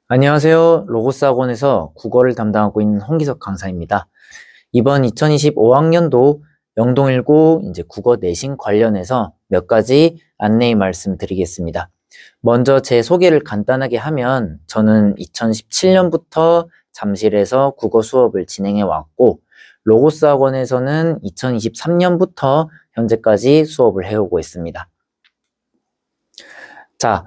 안녕하세요. 로고스 학원에서 국어를 담당하고 있는 홍기석 강사입니다. 이번 2025학년도 영동19 이제 국어 내신 관련해서 몇 가지 안내의 말씀드리겠습니다. 먼저 제 소개를 간단하게 하면 저는 2017년부터 잠실에서 국어 수업을 진행해 왔고 로고스 학원에서는 2023년부터 현재까지 수업을 해오고 있습니다. 자,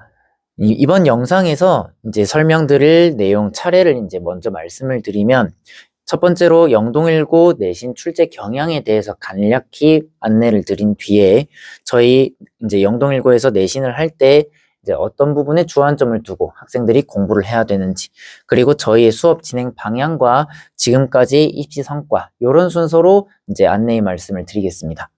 이번 영상에서 이제 설명드릴 내용 차례를 이제 먼저 말씀을 드리면 첫 번째로 영동19 내신 출제 경향에 대해서 간략히 안내를 드린 뒤에 저희 이제 영동19에서 내신을 할 때 이제 어떤 부분에 주안점을 두고 학생들이 공부를 해야 되는지, 그리고 저희의 수업 진행 방향과 지금까지 입시 성과, 이런 순서로 이제 안내의 말씀을 드리겠습니다.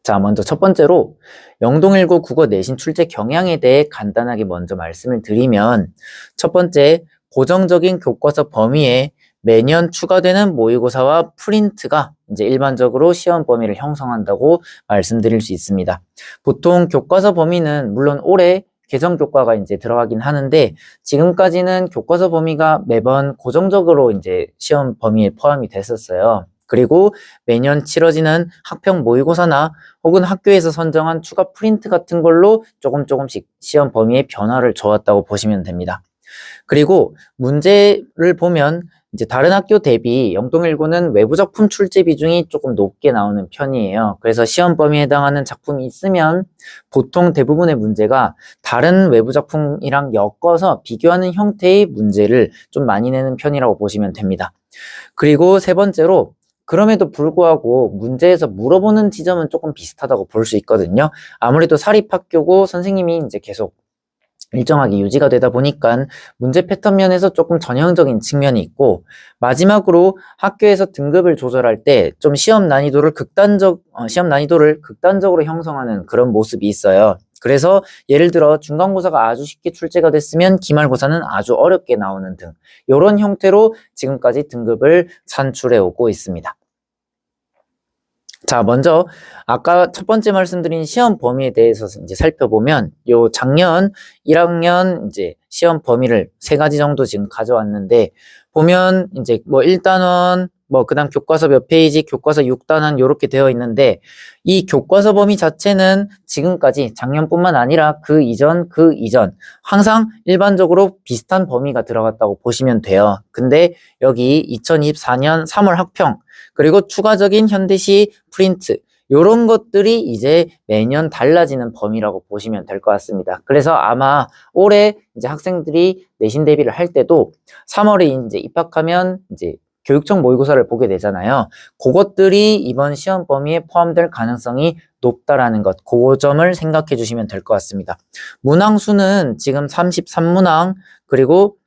자, 먼저 첫 번째로 영동19 국어 내신 출제 경향에 대해 간단하게 먼저 말씀을 드리면, 첫 번째, 고정적인 교과서 범위에 매년 추가되는 모의고사와 프린트가 이제 일반적으로 시험 범위를 형성한다고 말씀드릴 수 있습니다. 보통 교과서 범위는 물론 올해 개정 교과가 이제 들어가긴 하는데, 지금까지는 교과서 범위가 매번 고정적으로 이제 시험 범위에 포함이 됐었어요. 그리고 매년 치러지는 학평 모의고사나 혹은 학교에서 선정한 추가 프린트 같은 걸로 조금씩 시험 범위에 변화를 줘왔다고 보시면 됩니다. 그리고 문제를 보면 이제 다른 학교 대비 영동19는 외부 작품 출제 비중이 조금 높게 나오는 편이에요. 그래서 시험 범위에 해당하는 작품이 있으면 보통 대부분의 문제가 다른 외부 작품이랑 엮어서 비교하는 형태의 문제를 좀 많이 내는 편이라고 보시면 됩니다. 그리고 세 번째로, 그럼에도 불구하고 문제에서 물어보는 지점은 조금 비슷하다고 볼 수 있거든요. 아무래도 사립학교고 선생님이 이제 계속 일정하게 유지가 되다 보니까 문제 패턴 면에서 조금 전형적인 측면이 있고, 마지막으로 학교에서 등급을 조절할 때 좀 시험 난이도를 극단적으로 형성하는 그런 모습이 있어요. 그래서 예를 들어 중간고사가 아주 쉽게 출제가 됐으면 기말고사는 아주 어렵게 나오는 등, 이런 형태로 지금까지 등급을 산출해 오고 있습니다. 자, 먼저 아까 첫 번째 말씀드린 시험 범위에 대해서 이제 살펴보면, 요 작년 1학년 이제 시험 범위를 세 가지 정도 지금 가져왔는데, 보면 이제 뭐 1단원, 그다음 교과서 몇 페이지, 교과서 6단원 요렇게 되어 있는데, 이 교과서 범위 자체는 지금까지 작년뿐만 아니라 그 이전 항상 일반적으로 비슷한 범위가 들어갔다고 보시면 돼요. 근데 여기 2024년 3월 학평, 그리고 추가적인 현대시 프린트, 요런 것들이 이제 매년 달라지는 범위라고 보시면 될 것 같습니다. 그래서 아마 올해 이제 학생들이 내신 대비를 할 때도 3월에 이제 입학하면 이제 교육청 모의고사를 보게 되잖아요. 그것들이 이번 시험 범위에 포함될 가능성이 높다라는 것, 그 점을 생각해 주시면 될 것 같습니다. 문항수는 지금 33문항, 그리고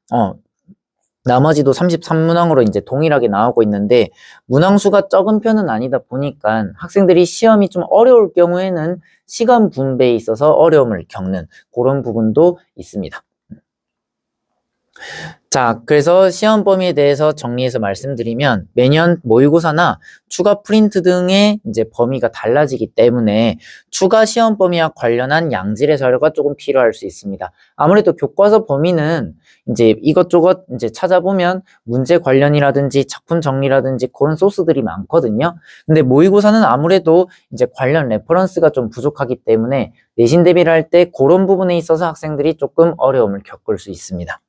나머지도 33문항으로 이제 동일하게 나오고 있는데, 문항수가 적은 편은 아니다 보니까 학생들이 시험이 좀 어려울 경우에는 시간 분배에 있어서 어려움을 겪는 그런 부분도 있습니다. 자, 그래서 시험 범위에 대해서 정리해서 말씀드리면, 매년 모의고사나 추가 프린트 등의 이제 범위가 달라지기 때문에 추가 시험 범위와 관련한 양질의 자료가 조금 필요할 수 있습니다. 아무래도 교과서 범위는 이제 이것저것 이제 찾아보면 문제 관련이라든지 작품 정리라든지 그런 소스들이 많거든요. 근데 모의고사는 아무래도 이제 관련 레퍼런스가 좀 부족하기 때문에 내신 대비를 할 때 그런 부분에 있어서 학생들이 조금 어려움을 겪을 수 있습니다.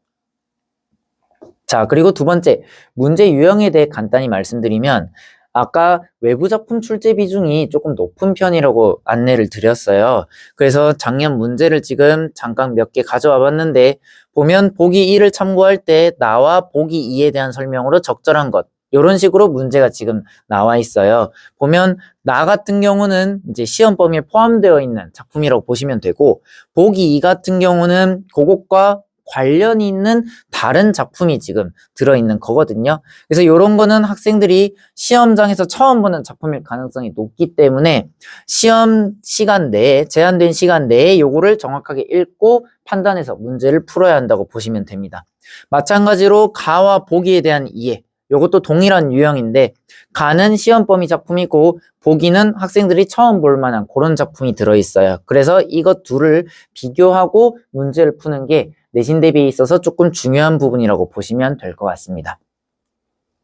자, 그리고 두 번째, 문제 유형에 대해 간단히 말씀드리면, 아까 외부 작품 출제 비중이 조금 높은 편이라고 안내를 드렸어요. 그래서 작년 문제를 지금 잠깐 몇 개 가져와 봤는데, 보면 보기 1을 참고할 때 나와 보기 2에 대한 설명으로 적절한 것, 이런 식으로 문제가 지금 나와 있어요. 보면 나 같은 경우는 이제 시험 범위에 포함되어 있는 작품이라고 보시면 되고, 보기 2 같은 경우는 그것과 관련이 있는 다른 작품이 지금 들어있는 거거든요. 그래서 이런 거는 학생들이 시험장에서 처음 보는 작품일 가능성이 높기 때문에 시험 시간 내에, 제한된 시간 내에 요거를 정확하게 읽고 판단해서 문제를 풀어야 한다고 보시면 됩니다. 마찬가지로 가와 보기에 대한 이해, 요것도 동일한 유형인데, 가는 시험 범위 작품이고 보기는 학생들이 처음 볼 만한 그런 작품이 들어있어요. 그래서 이것 둘을 비교하고 문제를 푸는 게 내신 대비에 있어서 조금 중요한 부분이라고 보시면 될 것 같습니다.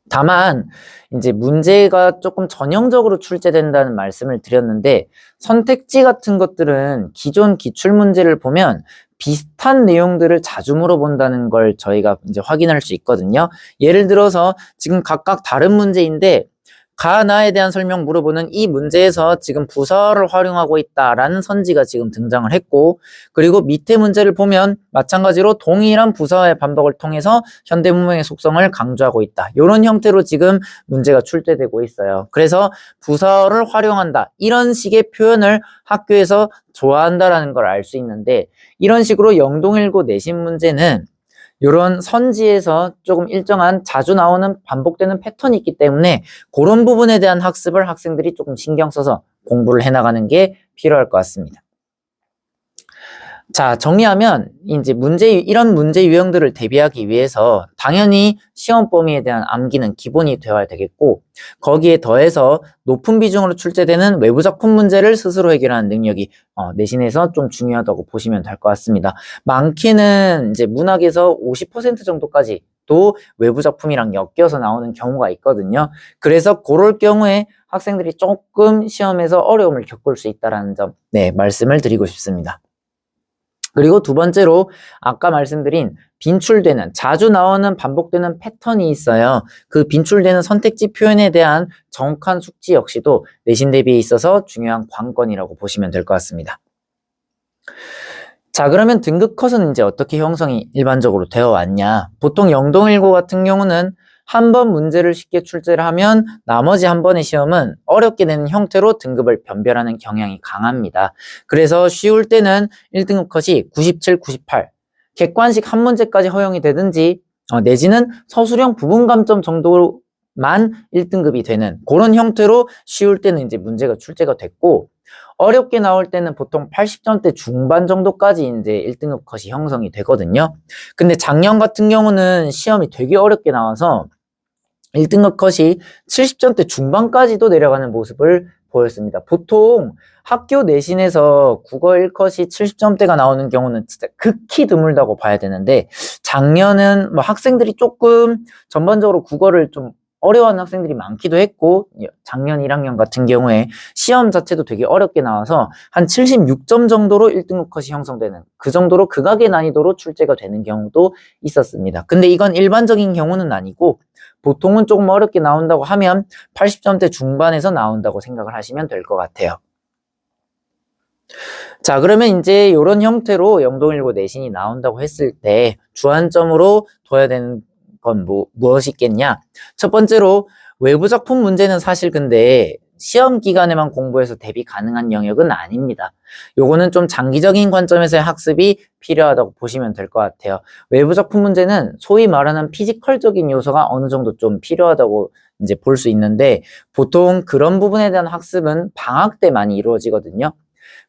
다만 이제 문제가 조금 전형적으로 출제된다는 말씀을 드렸는데, 선택지 같은 것들은 기존 기출문제를 보면 비슷한 내용들을 자주 물어본다는 걸 저희가 이제 확인할 수 있거든요. 예를 들어서 지금 각각 다른 문제인데 가나에 대한 설명 물어보는 이 문제에서 지금 부사어를 활용하고 있다라는 선지가 지금 등장을 했고, 그리고 밑에 문제를 보면 마찬가지로 동일한 부사어의 반복을 통해서 현대문명의 속성을 강조하고 있다. 이런 형태로 지금 문제가 출제되고 있어요. 그래서 부사어를 활용한다, 이런 식의 표현을 학교에서 좋아한다라는 걸 알 수 있는데, 이런 식으로 영동일고 내신 문제는 이런 선지에서 조금 일정한 자주 나오는 반복되는 패턴이 있기 때문에 그런 부분에 대한 학습을 학생들이 조금 신경 써서 공부를 해나가는 게 필요할 것 같습니다. 자, 정리하면 이제 이런 문제 유형들을 대비하기 위해서 당연히 시험 범위에 대한 암기는 기본이 되어야 되겠고, 거기에 더해서 높은 비중으로 출제되는 외부 작품 문제를 스스로 해결하는 능력이 내신에서 좀 중요하다고 보시면 될 것 같습니다. 많게는 이제 문학에서 50% 정도까지 또 외부 작품이랑 엮여서 나오는 경우가 있거든요. 그래서 그럴 경우에 학생들이 조금 시험에서 어려움을 겪을 수 있다는 점, 말씀을 드리고 싶습니다. 그리고 두 번째로 아까 말씀드린 빈출되는, 자주 나오는 반복되는 패턴이 있어요. 그 빈출되는 선택지 표현에 대한 정확한 숙지 역시도 내신 대비에 있어서 중요한 관건이라고 보시면 될 것 같습니다. 자, 그러면 등급 컷은 이제 어떻게 형성이 일반적으로 되어 왔냐? 보통 영동일고 같은 경우는 한 번 문제를 쉽게 출제를 하면 나머지 한 번의 시험은 어렵게 내는 형태로 등급을 변별하는 경향이 강합니다. 그래서 쉬울 때는 1등급 컷이 97, 98, 객관식 한 문제까지 허용이 되든지 내지는 서술형 부분 감점 정도만 1등급이 되는 그런 형태로 쉬울 때는 이제 문제가 출제가 됐고, 어렵게 나올 때는 보통 80점대 중반 정도까지 이제 1등급 컷이 형성이 되거든요. 근데 작년 같은 경우는 시험이 되게 어렵게 나와서 1등급 컷이 70점대 중반까지도 내려가는 모습을 보였습니다. 보통 학교 내신에서 국어 1컷이 70점대가 나오는 경우는 진짜 극히 드물다고 봐야 되는데, 작년은 뭐 학생들이 조금 전반적으로 국어를 좀 어려워하는 학생들이 많기도 했고, 작년 1학년 같은 경우에 시험 자체도 되게 어렵게 나와서 한 76점 정도로 1등급 컷이 형성되는, 그 정도로 극악의 난이도로 출제가 되는 경우도 있었습니다. 근데 이건 일반적인 경우는 아니고 보통은 조금 어렵게 나온다고 하면 80점대 중반에서 나온다고 생각을 하시면 될 것 같아요. 자, 그러면 이제 이런 형태로 영동일고 내신이 나온다고 했을 때 주안점으로 둬야 되는 건 무엇이 있겠냐? 첫 번째로 외부 작품 문제는 사실 근데 시험 기간에만 공부해서 대비 가능한 영역은 아닙니다. 요거는 좀 장기적인 관점에서의 학습이 필요하다고 보시면 될 것 같아요. 외부 작품 문제는 소위 말하는 피지컬적인 요소가 어느 정도 좀 필요하다고 이제 볼 수 있는데, 보통 그런 부분에 대한 학습은 방학 때 많이 이루어지거든요.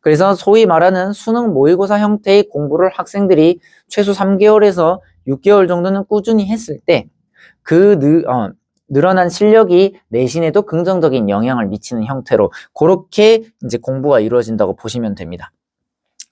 그래서 소위 말하는 수능 모의고사 형태의 공부를 학생들이 최소 3개월에서 6개월 정도는 꾸준히 했을 때 늘어난 실력이 내신에도 긍정적인 영향을 미치는 형태로 그렇게 이제 공부가 이루어진다고 보시면 됩니다.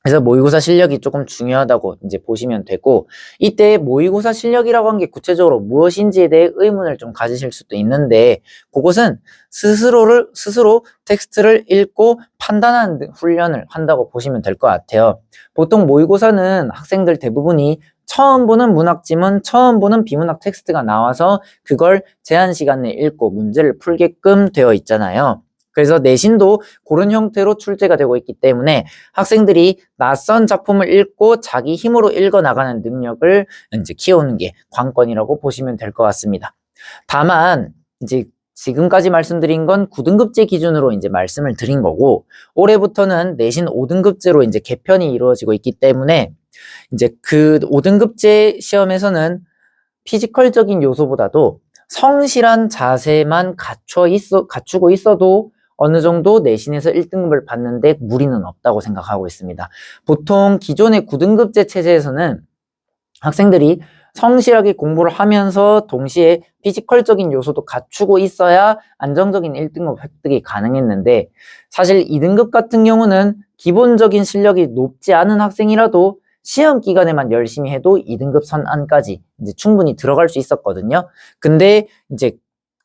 그래서 모의고사 실력이 조금 중요하다고 이제 보시면 되고, 이때 모의고사 실력이라고 한 게 구체적으로 무엇인지에 대해 의문을 좀 가지실 수도 있는데, 그것은 스스로 텍스트를 읽고 판단하는 훈련을 한다고 보시면 될 것 같아요. 보통 모의고사는 학생들 대부분이 처음 보는 문학지문, 처음 보는 비문학 텍스트가 나와서 그걸 제한 시간 내에 읽고 문제를 풀게끔 되어 있잖아요. 그래서 내신도 그런 형태로 출제가 되고 있기 때문에 학생들이 낯선 작품을 읽고 자기 힘으로 읽어나가는 능력을 이제 키우는 게 관건이라고 보시면 될 것 같습니다. 다만 이제 지금까지 말씀드린 건 9등급제 기준으로 이제 말씀을 드린 거고, 올해부터는 내신 5등급제로 이제 개편이 이루어지고 있기 때문에 이제 그 5등급제 시험에서는 피지컬적인 요소보다도 성실한 자세만 갖추고 있어도 어느 정도 내신에서 1등급을 받는데 무리는 없다고 생각하고 있습니다. 보통 기존의 9등급제 체제에서는 학생들이 성실하게 공부를 하면서 동시에 피지컬적인 요소도 갖추고 있어야 안정적인 1등급 획득이 가능했는데, 사실 2등급 같은 경우는 기본적인 실력이 높지 않은 학생이라도 시험 기간에만 열심히 해도 2등급 선 안까지 이제 충분히 들어갈 수 있었거든요. 근데 이제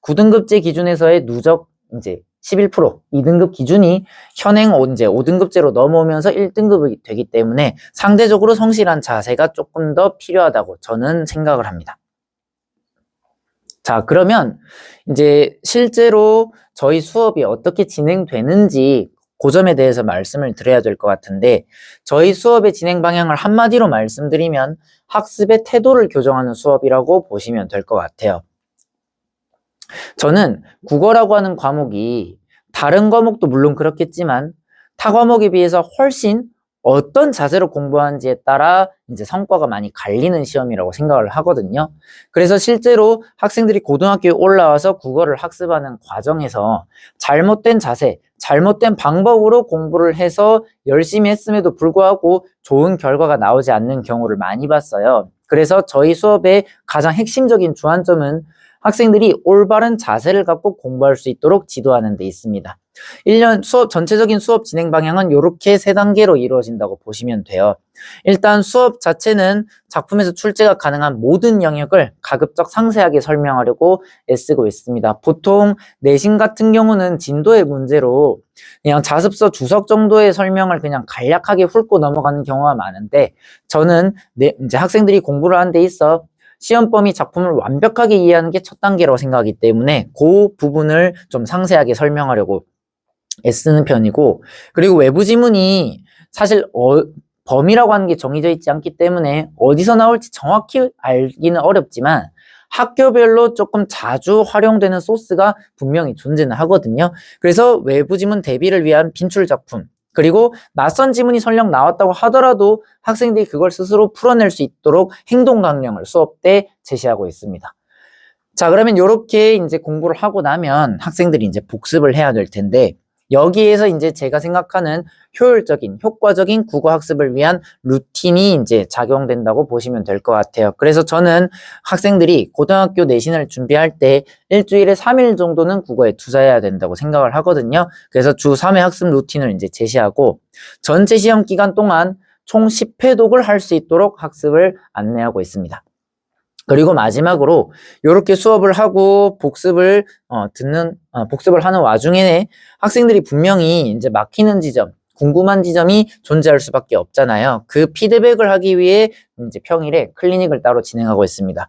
9등급제 기준에서의 누적 이제 11%, 2등급 기준이 현행 이제 5등급제로 넘어오면서 1등급이 되기 때문에 상대적으로 성실한 자세가 조금 더 필요하다고 저는 생각을 합니다. 자, 그러면 이제 실제로 저희 수업이 어떻게 진행되는지 그 점에 대해서 말씀을 드려야 될 것 같은데, 저희 수업의 진행 방향을 한마디로 말씀드리면 학습의 태도를 교정하는 수업이라고 보시면 될 것 같아요. 저는 국어라고 하는 과목이 다른 과목도 물론 그렇겠지만 타 과목에 비해서 훨씬 어떤 자세로 공부하는지에 따라 이제 성과가 많이 갈리는 시험이라고 생각을 하거든요. 그래서 실제로 학생들이 고등학교에 올라와서 국어를 학습하는 과정에서 잘못된 자세, 잘못된 방법으로 공부를 해서 열심히 했음에도 불구하고 좋은 결과가 나오지 않는 경우를 많이 봤어요. 그래서 저희 수업의 가장 핵심적인 주안점은 학생들이 올바른 자세를 갖고 공부할 수 있도록 지도하는 데 있습니다. 1년 전체적인 수업 진행 방향은 이렇게 3단계로 이루어진다고 보시면 돼요. 일단 수업 자체는 작품에서 출제가 가능한 모든 영역을 가급적 상세하게 설명하려고 애쓰고 있습니다. 보통 내신 같은 경우는 진도의 문제로 그냥 자습서 주석 정도의 설명을 그냥 간략하게 훑고 넘어가는 경우가 많은데, 저는 이제 학생들이 공부를 하는 데 있어 시험 범위 작품을 완벽하게 이해하는 게 첫 단계라고 생각하기 때문에 그 부분을 좀 상세하게 설명하려고 애쓰는 편이고, 그리고 외부 지문이 사실 범위라고 하는 게 정해져 있지 않기 때문에 어디서 나올지 정확히 알기는 어렵지만 학교별로 조금 자주 활용되는 소스가 분명히 존재는 하거든요. 그래서 외부 지문 대비를 위한 빈출 작품, 그리고 낯선 지문이 설령 나왔다고 하더라도 학생들이 그걸 스스로 풀어낼 수 있도록 행동 강령을 수업 때 제시하고 있습니다. 자, 그러면 이렇게 이제 공부를 하고 나면 학생들이 이제 복습을 해야 될 텐데, 여기에서 이제 제가 생각하는 효율적인, 효과적인 국어 학습을 위한 루틴이 이제 작용된다고 보시면 될 것 같아요. 그래서 저는 학생들이 고등학교 내신을 준비할 때 일주일에 3일 정도는 국어에 투자해야 된다고 생각을 하거든요. 그래서 주 3회 학습 루틴을 이제 제시하고 전체 시험 기간 동안 총 10회독을 할 수 있도록 학습을 안내하고 있습니다. 그리고 마지막으로 이렇게 수업을 하고 복습을 하는 와중에 학생들이 분명히 이제 막히는 지점, 궁금한 지점이 존재할 수밖에 없잖아요. 그 피드백을 하기 위해 이제 평일에 클리닉을 따로 진행하고 있습니다.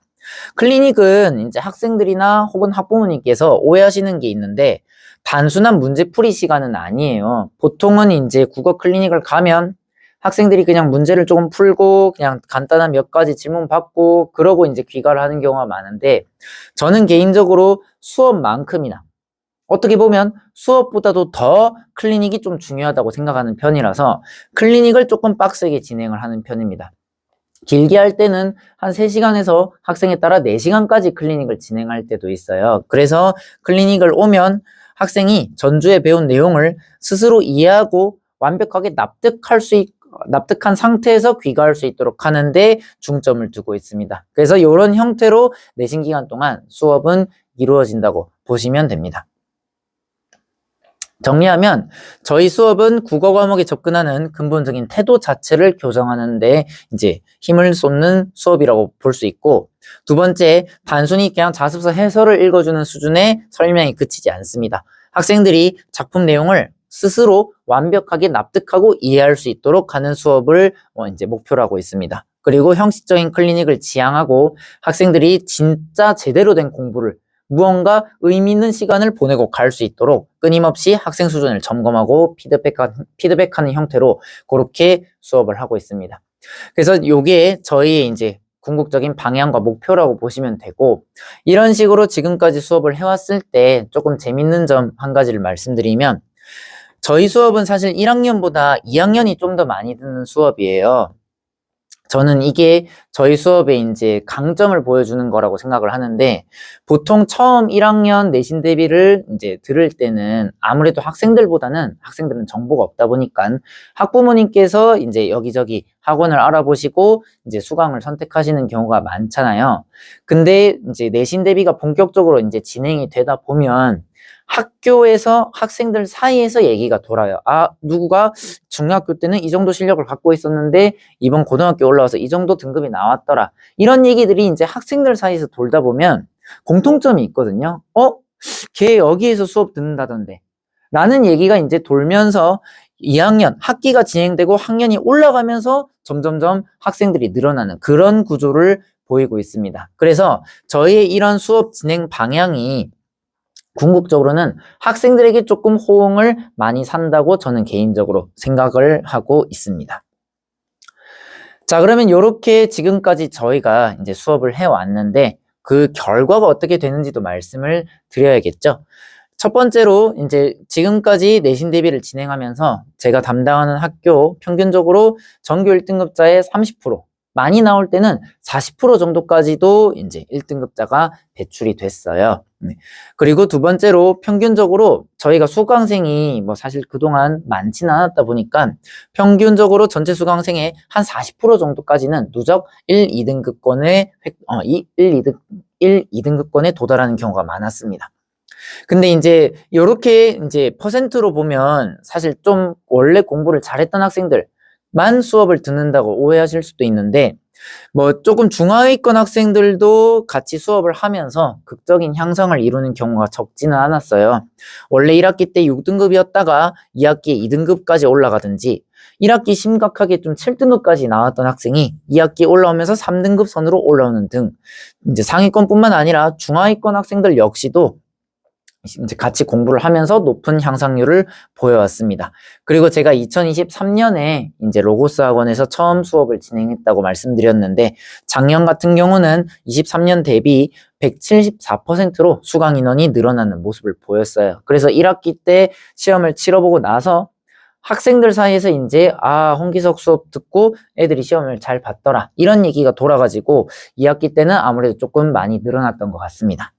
클리닉은 이제 학생들이나 혹은 학부모님께서 오해하시는 게 있는데, 단순한 문제풀이 시간은 아니에요. 보통은 이제 국어 클리닉을 가면 학생들이 그냥 문제를 조금 풀고 그냥 간단한 몇 가지 질문 받고 그러고 이제 귀가를 하는 경우가 많은데, 저는 개인적으로 수업만큼이나 어떻게 보면 수업보다도 더 클리닉이 좀 중요하다고 생각하는 편이라서 클리닉을 조금 빡세게 진행을 하는 편입니다. 길게 할 때는 한 3시간에서 학생에 따라 4시간까지 클리닉을 진행할 때도 있어요. 그래서 클리닉을 오면 학생이 전주에 배운 내용을 스스로 이해하고 완벽하게 납득한 상태에서 귀가할 수 있도록 하는데 중점을 두고 있습니다. 그래서 이런 형태로 내신 기간 동안 수업은 이루어진다고 보시면 됩니다. 정리하면 저희 수업은 국어 과목에 접근하는 근본적인 태도 자체를 교정하는데 이제 힘을 쏟는 수업이라고 볼 수 있고, 두 번째, 단순히 그냥 자습서 해설을 읽어주는 수준의 설명이 그치지 않습니다. 학생들이 작품 내용을 스스로 완벽하게 납득하고 이해할 수 있도록 하는 수업을 이제 목표로 하고 있습니다. 그리고 형식적인 클리닉을 지향하고 학생들이 진짜 제대로 된 공부를, 무언가 의미 있는 시간을 보내고 갈 수 있도록 끊임없이 학생 수준을 점검하고 피드백하는 형태로 그렇게 수업을 하고 있습니다. 그래서 이게 저희의 이제 궁극적인 방향과 목표라고 보시면 되고, 이런 식으로 지금까지 수업을 해왔을 때 조금 재밌는 점 한 가지를 말씀드리면, 저희 수업은 사실 1학년보다 2학년이 좀 더 많이 듣는 수업이에요. 저는 이게 저희 수업의 이제 강점을 보여주는 거라고 생각을 하는데, 보통 처음 1학년 내신 대비를 이제 들을 때는 아무래도 학생들은 정보가 없다 보니까 학부모님께서 이제 여기저기 학원을 알아보시고 이제 수강을 선택하시는 경우가 많잖아요. 근데 이제 내신 대비가 본격적으로 이제 진행이 되다 보면 학교에서 학생들 사이에서 얘기가 돌아요. 아, 누구가 중학교 때는 이 정도 실력을 갖고 있었는데 이번 고등학교 올라와서 이 정도 등급이 나왔더라. 이런 얘기들이 이제 학생들 사이에서 돌다 보면 공통점이 있거든요. 걔 여기에서 수업 듣는다던데. 라는 얘기가 이제 돌면서 2학년, 학기가 진행되고 학년이 올라가면서 점점점 학생들이 늘어나는 그런 구조를 보이고 있습니다. 그래서 저희의 이런 수업 진행 방향이 궁극적으로는 학생들에게 조금 호응을 많이 산다고 저는 개인적으로 생각을 하고 있습니다. 자, 그러면 이렇게 지금까지 저희가 이제 수업을 해왔는데 그 결과가 어떻게 되는지도 말씀을 드려야겠죠. 첫 번째로 이제 지금까지 내신 대비를 진행하면서 제가 담당하는 학교 평균적으로 전교 1등급자의 30%, 많이 나올 때는 40% 정도까지도 이제 1등급자가 배출이 됐어요. 그리고 두 번째로 평균적으로 저희가 수강생이 뭐 사실 그동안 많지는 않았다 보니까 평균적으로 전체 수강생의 한 40% 정도까지는 누적 1, 2등급권에 1, 2등급권에 도달하는 경우가 많았습니다. 근데 이제 요렇게 이제 퍼센트로 보면 사실 좀 원래 공부를 잘했던 학생들만 수업을 듣는다고 오해하실 수도 있는데 뭐 조금 중하위권 학생들도 같이 수업을 하면서 극적인 향상을 이루는 경우가 적지는 않았어요. 원래 1학기 때 6등급이었다가 2학기에 2등급까지 올라가든지 1학기 심각하게 좀 7등급까지 나왔던 학생이 2학기 올라오면서 3등급 선으로 올라오는 등 이제 상위권뿐만 아니라 중하위권 학생들 역시도 이제 같이 공부를 하면서 높은 향상률을 보여왔습니다. 그리고 제가 2023년에 이제 로고스 학원에서 처음 수업을 진행했다고 말씀드렸는데 작년 같은 경우는 23년 대비 174%로 수강 인원이 늘어나는 모습을 보였어요. 그래서 1학기 때 시험을 치러보고 나서 학생들 사이에서 이제 홍기석 수업 듣고 애들이 시험을 잘 봤더라 이런 얘기가 돌아가지고 2학기 때는 아무래도 조금 많이 늘어났던 것 같습니다.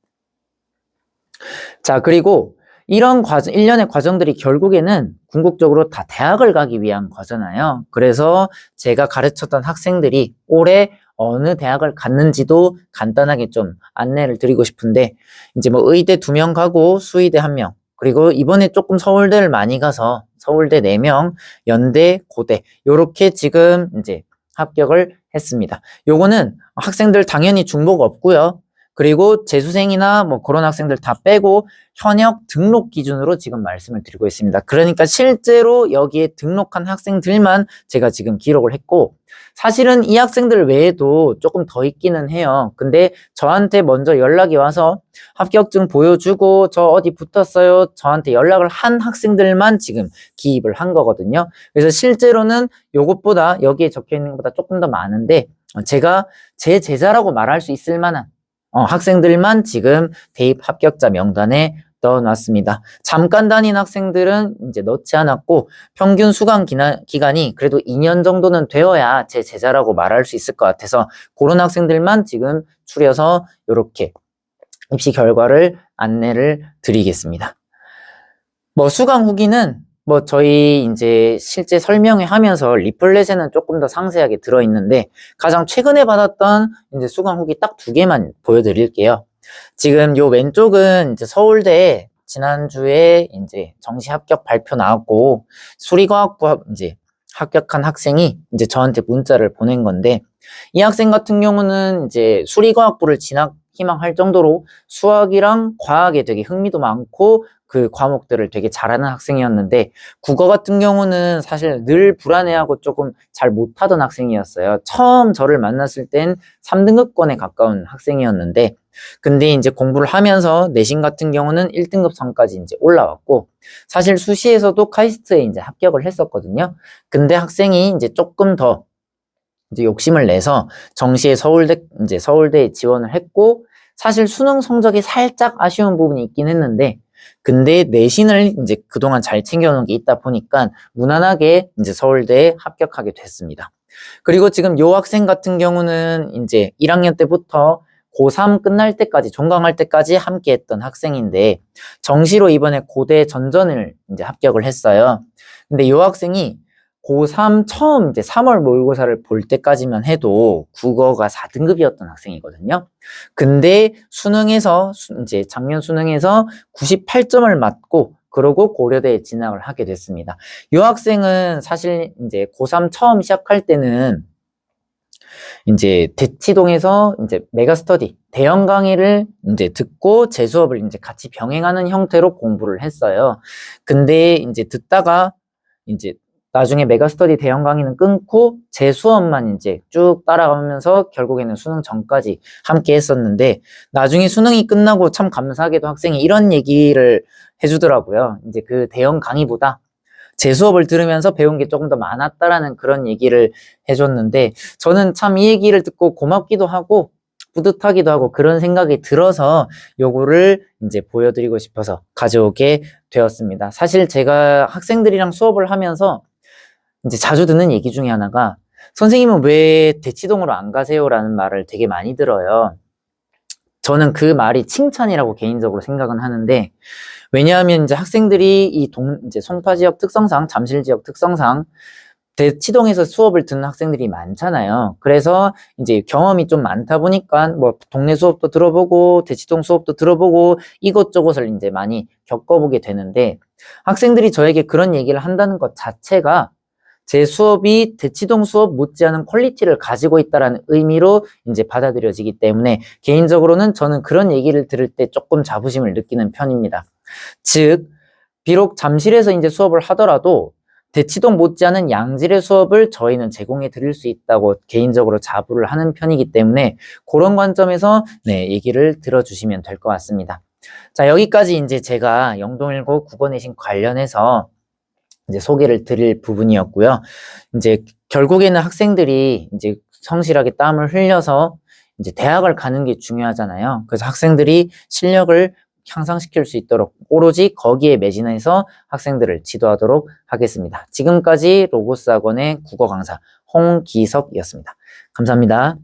자, 그리고 이런 과정, 일련의 과정들이 결국에는 궁극적으로 다 대학을 가기 위한 거잖아요. 그래서 제가 가르쳤던 학생들이 올해 어느 대학을 갔는지도 간단하게 좀 안내를 드리고 싶은데, 이제 뭐 의대 2명 가고 수의대 1명, 그리고 이번에 조금 서울대를 많이 가서 서울대 4명, 연대, 고대, 요렇게 지금 이제 합격을 했습니다. 요거는 학생들 당연히 중복 없고요. 그리고 재수생이나 뭐 그런 학생들 다 빼고 현역 등록 기준으로 지금 말씀을 드리고 있습니다. 그러니까 실제로 여기에 등록한 학생들만 제가 지금 기록을 했고 사실은 이 학생들 외에도 조금 더 있기는 해요. 근데 저한테 먼저 연락이 와서 합격증 보여주고 저 어디 붙었어요. 저한테 연락을 한 학생들만 지금 기입을 한 거거든요. 그래서 실제로는 요것보다 여기에 적혀 있는 것보다 조금 더 많은데 제가 제 제자라고 말할 수 있을 만한 학생들만 지금 대입 합격자 명단에 넣어놨습니다. 잠깐 다닌 학생들은 이제 넣지 않았고 평균 수강 기간이 그래도 2년 정도는 되어야 제 제자라고 말할 수 있을 것 같아서 그런 학생들만 지금 추려서 이렇게 입시 결과를 안내를 드리겠습니다. 뭐 수강 후기는 뭐 저희 이제 실제 설명회 하면서 리플렛에는 조금 더 상세하게 들어있는데 가장 최근에 받았던 이제 수강 후기 딱 2개만 보여드릴게요. 지금 요 왼쪽은 이제 서울대 지난주에 이제 정시 합격 발표 나왔고 수리과학부 이제 합격한 학생이 이제 저한테 문자를 보낸 건데 이 학생 같은 경우는 이제 수리과학부를 진학 희망할 정도로 수학이랑 과학에 되게 흥미도 많고 그 과목들을 되게 잘하는 학생이었는데 국어 같은 경우는 사실 늘 불안해하고 조금 잘 못하던 학생이었어요. 처음 저를 만났을 땐 3등급권에 가까운 학생이었는데 근데 이제 공부를 하면서 내신 같은 경우는 1등급 선까지 이제 올라왔고 사실 수시에서도 카이스트에 이제 합격을 했었거든요. 근데 학생이 이제 조금 더 이제 욕심을 내서 정시에 서울대에 지원을 했고 사실 수능 성적이 살짝 아쉬운 부분이 있긴 했는데 근데 내신을 이제 그동안 잘 챙겨놓은 게 있다 보니까 무난하게 이제 서울대에 합격하게 됐습니다. 그리고 지금 요 학생 같은 경우는 이제 1학년 때부터 고3 끝날 때까지 종강할 때까지 함께 했던 학생인데 정시로 이번에 고대 전전을 이제 합격을 했어요. 근데 요 학생이 고3 처음 이제 3월 모의고사를 볼 때까지만 해도 국어가 4등급이었던 학생이거든요. 근데 수능에서 이제 작년 수능에서 98점을 맞고 그러고 고려대에 진학을 하게 됐습니다. 이 학생은 사실 이제 고3 처음 시작할 때는 이제 대치동에서 이제 메가스터디 대형 강의를 이제 듣고 제 수업을 이제 같이 병행하는 형태로 공부를 했어요. 근데 이제 듣다가 이제 나중에 메가스터디 대형 강의는 끊고 제 수업만 이제 쭉 따라가면서 결국에는 수능 전까지 함께 했었는데 나중에 수능이 끝나고 참 감사하게도 학생이 이런 얘기를 해주더라고요. 이제 그 대형 강의보다 제 수업을 들으면서 배운 게 조금 더 많았다라는 그런 얘기를 해줬는데 저는 참 이 얘기를 듣고 고맙기도 하고 뿌듯하기도 하고 그런 생각이 들어서 요거를 이제 보여드리고 싶어서 가져오게 되었습니다. 사실 제가 학생들이랑 수업을 하면서 이제 자주 듣는 얘기 중에 하나가 선생님은 왜 대치동으로 안 가세요? 라는 말을 되게 많이 들어요. 저는 그 말이 칭찬이라고 개인적으로 생각은 하는데 왜냐하면 이제 학생들이 이제 송파 지역 특성상, 잠실 지역 특성상 대치동에서 수업을 듣는 학생들이 많잖아요. 그래서 이제 경험이 좀 많다 보니까 뭐 동네 수업도 들어보고 대치동 수업도 들어보고 이것저것을 이제 많이 겪어보게 되는데 학생들이 저에게 그런 얘기를 한다는 것 자체가 제 수업이 대치동 수업 못지않은 퀄리티를 가지고 있다는 의미로 이제 받아들여지기 때문에 개인적으로는 저는 그런 얘기를 들을 때 조금 자부심을 느끼는 편입니다. 즉, 비록 잠실에서 이제 수업을 하더라도 대치동 못지않은 양질의 수업을 저희는 제공해 드릴 수 있다고 개인적으로 자부를 하는 편이기 때문에 그런 관점에서 네, 얘기를 들어주시면 될 것 같습니다. 자, 여기까지 이제 제가 영동1고 국어내신 관련해서 이제 소개를 드릴 부분이었고요. 이제 결국에는 학생들이 이제 성실하게 땀을 흘려서 이제 대학을 가는 게 중요하잖아요. 그래서 학생들이 실력을 향상시킬 수 있도록 오로지 거기에 매진해서 학생들을 지도하도록 하겠습니다. 지금까지 로고스 학원의 국어 강사 홍기석이었습니다. 감사합니다.